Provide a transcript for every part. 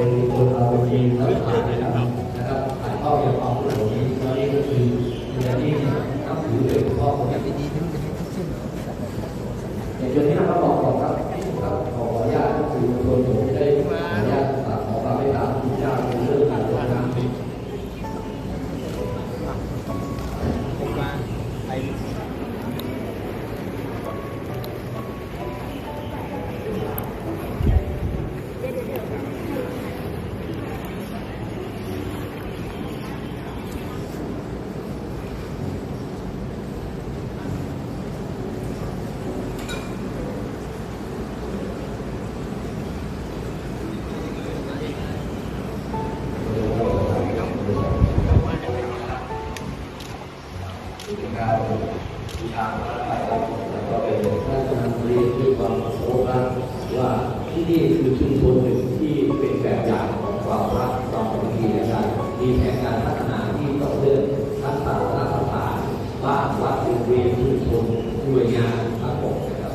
เป็นคนเราเป็นทีมแล้วผ่านนะครับถ่ายทอดอย่างความรู้นี้ตอนนี้ก็คืออย่างนี้นับถือเป็นพ่อคนอย่างดีๆอย่างเช่นนี้เราบอกครับขออนุญาตสื่อมวลชนผมได้ขออนุญาตขอความเมตตาที่เจ้าในเรื่องการจัดงานการที่ทางไปแล้วก็เป็นท่านคณะบริหารด้วยความเคารพว่าที่นี่คือชุมชนหนึ่งที่เป็นแบบอย่างของความรักความสามัคคีกันมีแผนการพัฒนาที่ต้องเลือกทั้งศาสนาสถานบ้านวัดโรงเรียนชุมชนหน่วยงานทั้งหมดนะครับ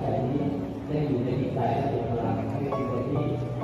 แต่นี้ได้อยู่ในจิตใจและเป็นพลังให้เป็นคนที่